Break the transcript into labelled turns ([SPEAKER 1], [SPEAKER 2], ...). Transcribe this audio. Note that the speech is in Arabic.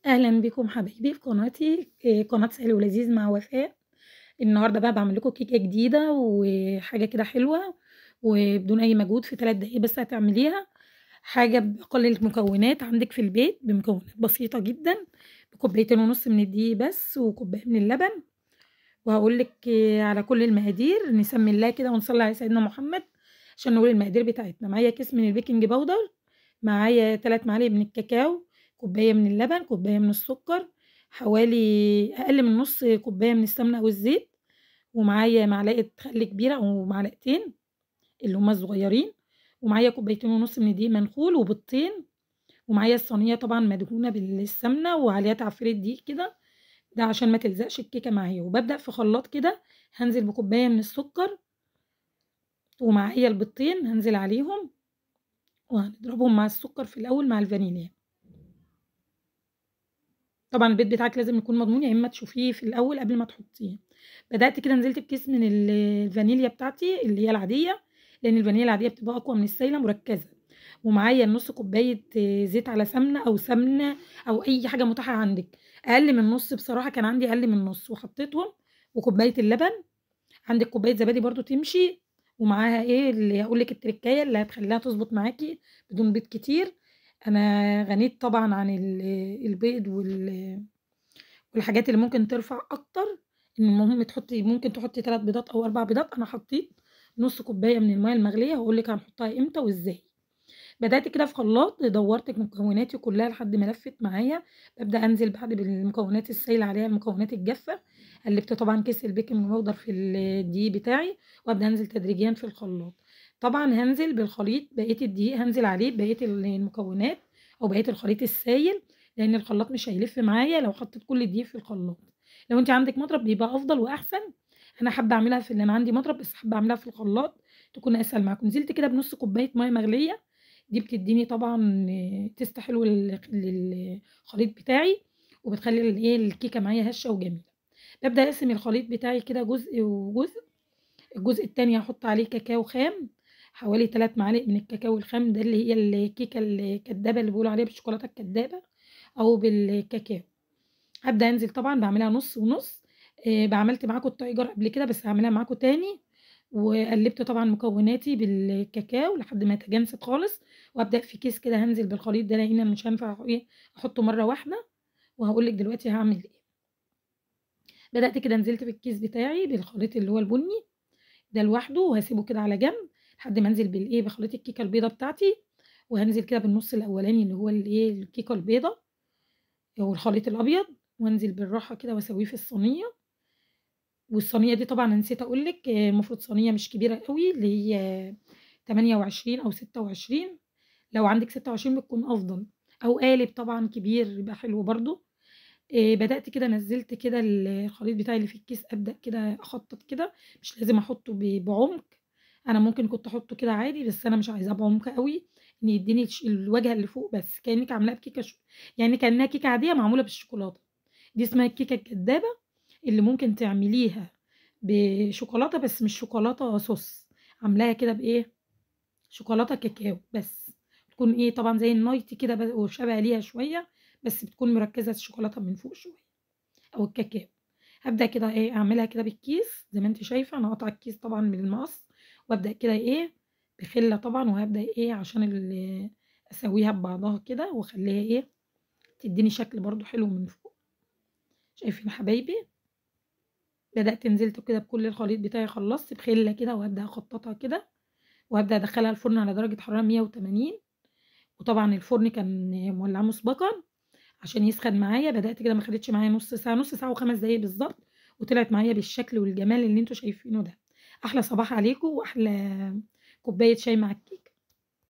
[SPEAKER 1] أهلًا بكم حبايبي في قناتي، قناة سهل ولذيذ مع وفاء. النهارده بقى باعمل لكم كيكة جديدة وحاجة كده حلوة وبدون أي مجهود، في 3 دقايق بس هتعمليها. حاجة بأقل المكونات عندِك في البيت، بمكونات بسيطة جدًا، بكوبايتين ونُص من الدقيق بس وكوباية من اللبن. وهاقول لِك على كل المقادير، نسمي الله كده ونصلي على سيدنا محمد عشان نقول المقادير بتاعتنا. معايا كيس من البيكنج باودر، معايا 3 معالق من الكاكاو، كوباية من اللبن، كوباية من السكر، حوالي أقل من نُص كوباية من السمنة أو الزيت، ومعايا معلقة خل كبيرة أو معلقتين اللي هُم الصغيرين، ومعايا كوبايتين ونُص من الدقيق منخول وبيضتين، ومعايا الصينية طبعًا مدهونة بالسمنة وعليها تعفيرة دقيق كده، ده عشان ما تلزقش الكيكة معايا. وبابدأ في خلاط كده هانزل بكوباية من السكر، ومعايا البيضتين هانزل عليهم وهنضربهم مع السكر في الأول مع الفانيليا. طبعًا البيض بتاعِك لازم يكون مضمون، يا إما تشوفيه في الأول قبل ما تحطيه. بدأت كده نزلت بكيس من الفانيليا بتاعتي اللي هي العادية، لأن الفانيليا العادية بتبقى أقوى من السايلة مركزة. ومعايا نُص كوباية زيت على سمنة أو سمنة أو أي حاجة متاحة عندِك، أقل من نُص بصراحة كان عندي أقل من نُص وحطيتهم، وكوباية اللبن، عندِك كوباية زبادي برضه تمشي، ومعاها إيه اللي هاقول لِك التركاية اللي هتخلّيها تضبط معاكِ بدون بيض كتير. أنا غنيت طبعًا عن البيض والحاجات اللي ممكن ترفع أكتر، إن المهم ممكن تحطي 3 بيضات أو 4 بيضات، أنا حطيت نُص كوباية من المَيّة المغلية، وهاقول لِك هنحطها إمتى وإزاي. بدأت كده في خلاط دوّرت مكوناتي كلّها لحد ما لفِّت معايا، بابدأ أنزل بعد بالمكونات السايلة عليها المكونات الجافة، قلّبت طبعًا كيس البيكنج باودر في الدقيق بتاعي، وأبدأ أنزل تدريجيًا في الخلاط. طبعًا هانزل بالخليط بقية الدقيق هانزل عليه بقية المكونات أو بقية الخليط السايل، لإن الخلاط مش هيلِف معايا لو حطيت كل الدقيق في الخلاط. لو أنتِ عندِك مضرب بيبقى أفضل وأحسن، أنا حابة أعملها أنا عندي مضرب بس حابة أعملها في الخلاط تكون أسهل معاكم. نزلت كده بنُص كوباية مَيّة مغلية، دي بتدّيني طبعًا تيست حلو للخليط بتاعي، وبتخلّي الكيكة معايا هشة وجميلة. بابدأ أقسم الخليط بتاعي كده جزء وجزء، الجزء التاني هاحط عليه كاكاو خام، حوالي 3 معالق من الكاكاو الخام، ده اللي هي الكيكة الكدابة اللي بيقولوا عليها بالشوكولاتة الكدابة أو بالكاكاو. هابدأ أنزل طبعًا باعملها نُص ونُص، عملت معاكم التايجر قبل كده بس هاعملها معاكم تاني، وقلّبت طبعًا مكوناتي بالكاكاو لحد ما يتجانست خالص، وأبدأ في كيس كده هانزل بالخليط ده لإن أنا مش هينفع أحطه مرة واحدة، وهاقول لِك دلوقتي هاعمل إيه. بدأت كده نزلت بالكيس بتاعي بالخليط اللي هو البني ده لوحده، وهاسيبه كده على جنب لحد ما أنزل بخليط الكيكة البيضا بتاعتي، وهانزل كده بالنُص الأولاني اللي هو الكيكة البيضا والخليط الأبيض، وأنزل بالراحة كده وأسويه في الصينية. والصينية دي طبعًا أنا نسيت أقول لِك المفروض صينية مش كبيرة أوي، اللي هي 28 أو 26، لو عندِك 26 بتكون أفضل، أو قالب طبعًا كبير يبقى حلو برضه. بدأت كده نزّلت كده الخليط بتاعي اللي في الكيس، أبدأ كده أخطّط كده، مش لازم أحطه بعمق، أنا ممكن كنت أحطه كده عادي، بس أنا مش عايزاه بعمق أوي، إن يدّيني الواجهة اللي فوق بس، كإنِّك عاملاها بكيكة يعني كإنها كيكة عادية معمولة بالشوكولاتة، دي اسمها الكيكة الكدابة، اللي ممكن تعمليها بشوكولاتة بس مش شوكولاتة صوص، عاملاها كده شوكولاتة كاكاو بس، تكون طبعًا زي النايتي كده وشبه ليها شوية، بس بتكون مركّزة الشوكولاتة من فوق شوية أو الكاكاو. هابدأ كده أعملها كده بالكيس زي ما أنتِ شايفة، أنا قاطعة الكيس طبعًا بالمقص، وأبدأ كده بخِلّة طبعًا، وهابدأ عشان أسويها ببعضها كده وأخلّيها تدّيني شكل برضه حلو من فوق. شايفين حبايبي؟ بدأت نزلت كده بكل الخليط بتاعي، خلّصت بخِلّة كده وهابدأ أخطّطها كده، وهابدأ أدخّلها الفرن على درجة حرارة 180، وطبعًا الفرن كان مولّعاه مسبقًا عشان يسخن معايا. بدأت كده ما خدتش معايا نُص ساعة، نُص ساعة و5 دقايق بالضبط، وطلعت معايا بالشكل والجمال اللي أنتم شايفينه ده. أحلى صباح عليكم وأحلى كوباية شاي مع الكيك.